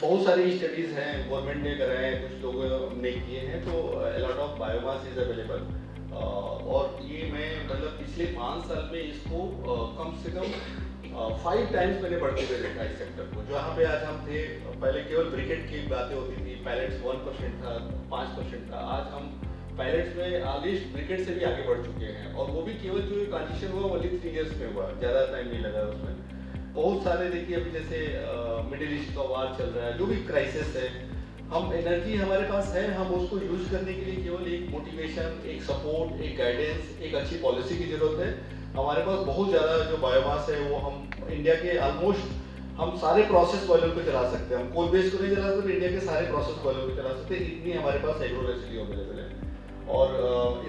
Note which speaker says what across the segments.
Speaker 1: बहुत सारी स्टडीज़ हैं, गवर्नमेंट ने कराए हैं, कुछ लोगों ने किए हैं, तो a lot of biomass is available. और ये मैं मतलब पिछले 5 साल में इसको कम से कम 5 टाइम्स मैंने बढ़ते हुए देखा इस सेक्टर को। जहाँ पे आज हम थे, पहले केवल ब्रिकेट की बातें होती थी, पैलेट्स 1% था, 5% था। आज हम पैलेट्स में ऑलमोस्ट ब्रिकेट से भी आगे बढ़ चुके हैं, और वो भी केवल जो ट्रांजिशन हुआ ओनली 3 इयर्स में हुआ, ज़्यादा टाइम नहीं लगा उसमें। बहुत सारे देखिए अभी जैसे मिडिल ईस्ट का वार चल रहा है, जो भी क्राइसिस है, हम एनर्जी हमारे पास है, हम उसको यूज करने के लिए केवल एक मोटिवेशन, एक सपोर्ट, एक गाइडेंस, एक अच्छी पॉलिसी की जरूरत है। हमारे पास बहुत ज़्यादा जो बायोमास है वो हम इंडिया के ऑलमोस्ट हम सारे प्रोसेस बॉयलर पे चला सकते हैं। हम कोल बेस को नहीं चला सकते, इंडिया के सारे प्रोसेस बॉयलर पे चला सकते हैं, इतनी हमारे पास एग्रो रेसिड्यू अवेलेबल है। और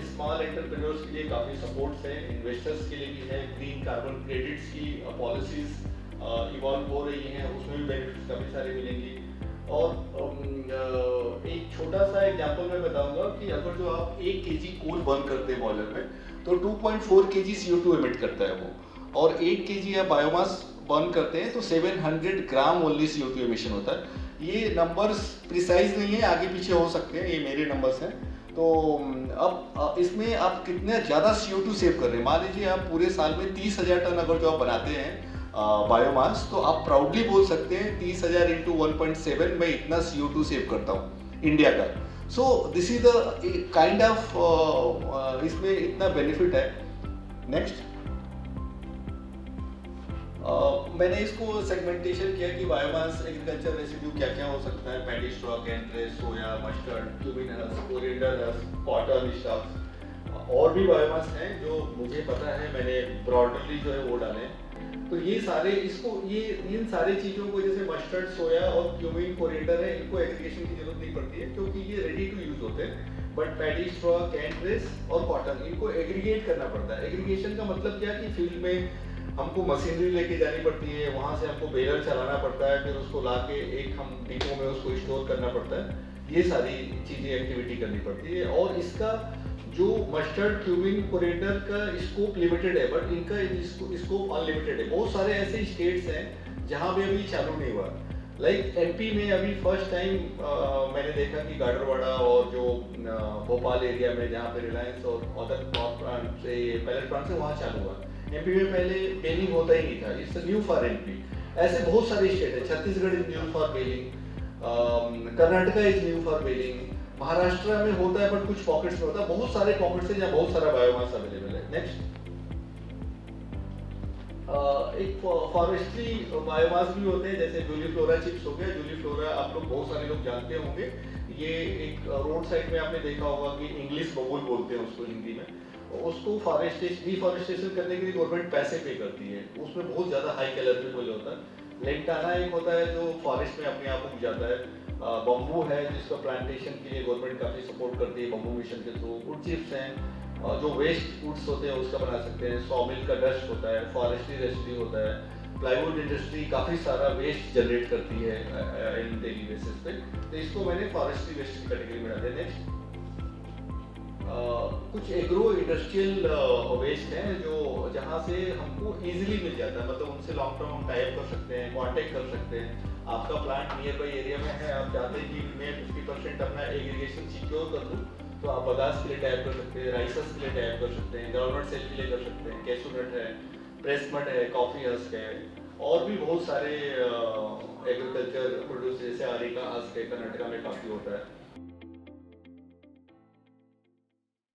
Speaker 1: स्मॉल एंटरप्रेन्योर्स के लिए काफ़ी सपोर्ट्स हैं, इन्वेस्टर्स के लिए भी है, ग्रीन कार्बन क्रेडिट्स की पॉलिसीज इवॉल्व हो रही हैं, उसमें भी बेनिफिट्स काफ़ी सारे मिलेंगी। और एक छोटा सा एग्जांपल मैं बताऊंगा कि अगर जो आप 1 केजी कोल बर्न करते हैं बॉयलर में, तो 2.4 केजी CO2 एमिट करता है वो, और 1 केजी आप बायोमास बर्न करते हैं तो 700 ग्राम ओनली CO2 एमिशन होता है। ये नंबर्स प्रिसाइज नहीं है, आगे पीछे हो सकते हैं, ये मेरे नंबर्स हैं। तो अब इसमें आप कितने ज़्यादा CO2 सेव कर रहे हैं। मान लीजिए आप पूरे साल में 30,000 टन अगर जो आप बनाते हैं बायोमास, तो आप प्राउडली बोल सकते हैं 30,000 इंटू 1.7 मैं इतना CO2 सेव करता हूँ इंडिया का। So this is the kind of इसमें इतना बेनिफिट है। नेक्स्ट, मैंने इसको सेगमेंटेशन किया कि बायोमास एग्रीकल्चर रेसिड्यू क्या क्या हो सकता है। पैडी स्ट्रॉ, कैंट्रेस, soya, mustard, cumin husk, coriander husk, cotton stuffs, और भी बायोमास हैं जो मुझे पता है, मैंने ब्रॉडली जो है वो डाले। तो ये सारे इन सारी चीज़ों को, जैसे मस्टर्ड, सोया और क्यूमिन, कोरिएंडर है, इनको एग्रीगेशन की जरूरत नहीं पड़ती है क्योंकि ये रेडी टू यूज होते हैं। बट पैडी स्ट्रॉ, कैंट्रेस और कॉटन, इनको एग्रीगेट करना पड़ता है। एग्रीगेशन का मतलब क्या कि फील्ड में हमको मशीनरी लेके जानी पड़ती है, वहाँ से हमको बेलर चलाना पड़ता है, फिर उसको लाके एक हम डिपो में उसको स्टोर करना पड़ता है। ये सारी चीज़ें एक्टिविटी करनी पड़ती है। और इसका जो मस्टर्ड, क्यूमिन, कोरिएंडर का स्कोप लिमिटेड है, बट इनका स्कोप अनलिमिटेड है। बहुत सारे ऐसे स्टेट्स हैं जहाँ पे अभी चालू नहीं हुआ। लाइक MP में अभी फर्स्ट टाइम मैंने देखा कि गाडरवाड़ा और जो भोपाल एरिया में जहाँ पे रिलायंस और अदर प्लांट से पैलेट प्लांट से वहाँ चालू हुआ। MP में पहले बेलिंग होता ही नहीं था, इट्स न्यू फॉर MP। ऐसे बहुत सारे स्टेट है, Chhattisgarh is new for baling, Karnataka is new for baling, Maharashtra में होता है बट कुछ पॉकेट्स में होता है। बहुत सारे पॉकेट्स हैं जहाँ बहुत सारा बायोमास अवेलेबल है। नेक्स्ट, एक फॉरेस्ट्री बायोमास भी होते हैं, जैसे जूलीफ्लोरा चिप्स हो गया। जूलीफ्लोरा आप लोग बहुत सारे लोग जानते होंगे, ये एक रोड साइड में आपने देखा होगा कि इंग्लिश बबूल बोलते हैं उसको हिंदी में। उसको डिफॉरेस्टेशन करने के लिए गवर्नमेंट पैसे पे करती है, उसमें बहुत ज़्यादा हाई कैलोरी फुल होता है। लेंटाना एक होता है जो फॉरेस्ट में अपने आप उग जाता है। बम्बू है जिसका प्लांटेशन के लिए गवर्नमेंट काफ़ी सपोर्ट करती है बम्बू मिशन के थ्रू। वुड चिप्स हैं, जो वेस्ट वुड्स होते हैं उसका बना सकते हैं। सॉमिल का डस्ट होता है, फॉरेस्ट्री रेसिड्यू होता है। प्लाईवुड इंडस्ट्री काफ़ी सारा वेस्ट जनरेट करती है इन डेली बेसिस पे, तो इसको मैंने फॉरेस्ट्री वेस्ट की कैटेगरी में डाला। नेक्स्ट, कुछ एग्रो इंडस्ट्रियल वेस्ट हैं जो जहाँ से हमको इजीली मिल जाता है, मतलब उनसे लॉन्ग टर्म हम टाइप कर सकते हैं, कांटेक्ट कर सकते हैं। आपका प्लांट नियर बाई एरिया में है, आप चाहते हैं कि मैं 50% अपना एग्रीगेशन सिक्योर कर दूँ, तो आप बगास के लिए टाइप कर सकते हैं, राइसस के लिए टाइप कर सकते हैं, ग्राउंडनट सेल के लिए कर सकते हैं, कैशूनट है, प्रेसमट है, कॉफी हस्क है, और भी बहुत सारे एग्रीकल्चर प्रोड्यूस जैसे आरी का हस्क है, कर्नाटका में काफ़ी होता है।